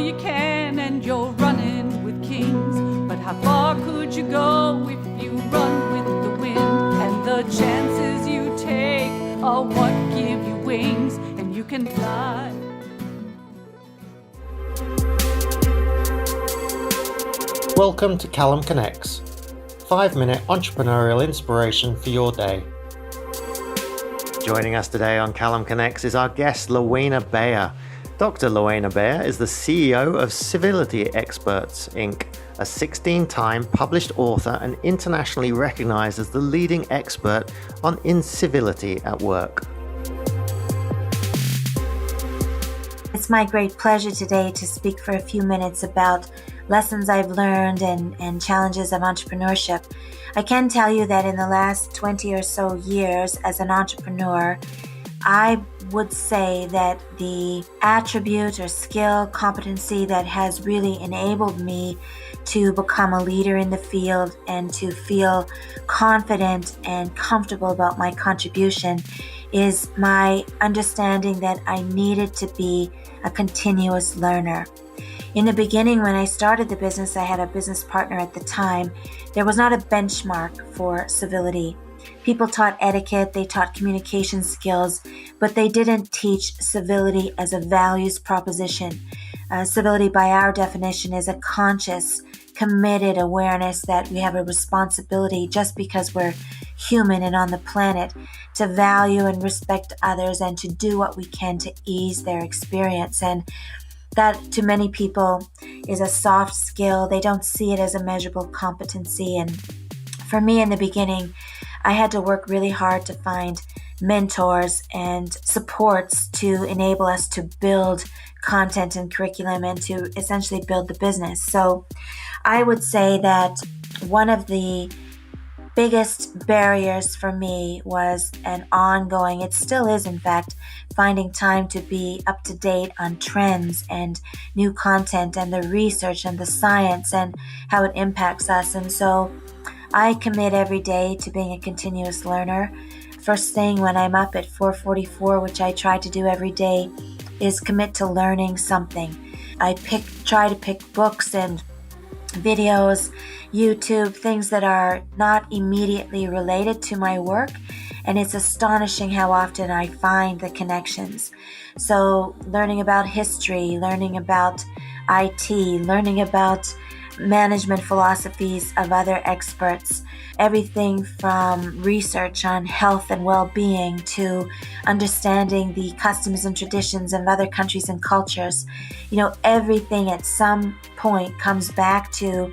you can and you're running with kings. But how far could you go if you run with the wind? And the chances you take are what give you wings, and you can fly. Welcome to Callum Connects, 5-minute entrepreneurial inspiration for your day. Joining us today on Callum Connects is our guest, Lewena. Dr. Lewena is the CEO of Civility Experts, Inc., a 16-time published author and internationally recognized as the leading expert on incivility at work. It's my great pleasure today to speak for a few minutes about lessons I've learned and challenges of entrepreneurship. I can tell you that in the last 20 or so years as an entrepreneur, I would say that the attribute or skill, competency that has really enabled me to become a leader in the field and to feel confident and comfortable about my contribution is my understanding that I needed to be a continuous learner. In the beginning, when I started the business, I had a business partner at the time. There was not a benchmark for civility. People taught etiquette, they taught communication skills, but they didn't teach civility as a values proposition. Civility, by our definition, is a conscious, committed awareness that we have a responsibility just because we're human and on the planet to value and respect others and to do what we can to ease their experience. And that to many people is a soft skill. They don't see it as a measurable competency. And for me in the beginning, I had to work really hard to find mentors and supports to enable us to build content and curriculum and to essentially build the business. So I would say that one of the biggest barriers for me was an ongoing, it still is in fact, finding time to be up to date on trends and new content and the research and the science and how it impacts us. And so I commit every day to being a continuous learner. First thing when I'm up at 4:44, which I try to do every day, is commit to learning something. I try to pick books and videos, YouTube, things that are not immediately related to my work. And it's astonishing how often I find the connections. So learning about history, learning about IT, learning about management philosophies of other experts, everything from research on health and well-being to understanding the customs and traditions of other countries and cultures. Everything at some point comes back to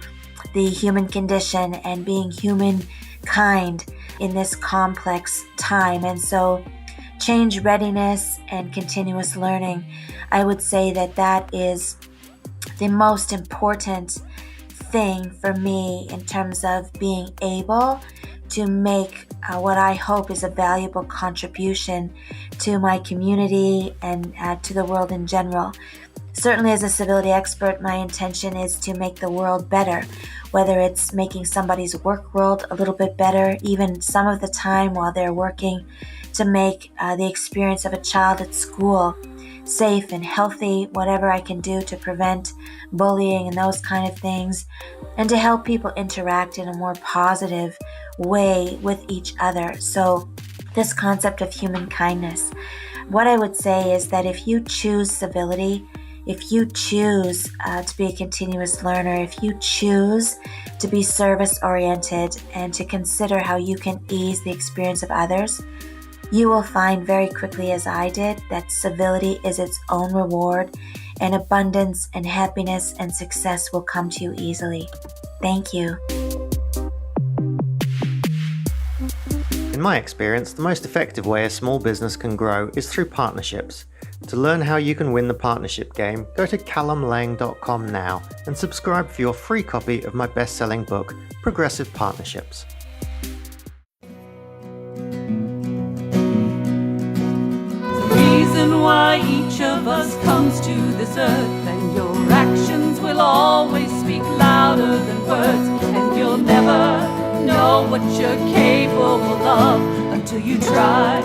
the human condition and being humankind in this complex time. And so change readiness and continuous learning, I would say that is the most important thing for me in terms of being able to make what I hope is a valuable contribution to my community and to the world in general. Certainly as a civility expert, my intention is to make the world better, whether it's making somebody's work world a little bit better, even some of the time while they're working, to make the experience of a child at school safe and healthy, whatever I can do to prevent bullying and those kind of things, and to help people interact in a more positive way with each other. So this concept of human kindness, what I would say is that if you choose civility, if you choose to be a continuous learner, if you choose to be service-oriented and to consider how you can ease the experience of others, you will find very quickly, as I did, that civility is its own reward, and abundance and happiness and success will come to you easily. Thank you. In my experience, the most effective way a small business can grow is through partnerships. To learn how you can win the partnership game, go to callumlang.com now and subscribe for your free copy of my best-selling book, Progressive Partnerships. Reason why each of us comes to this earth, and your actions will always speak louder than words, and you'll never know what you're capable of until you try.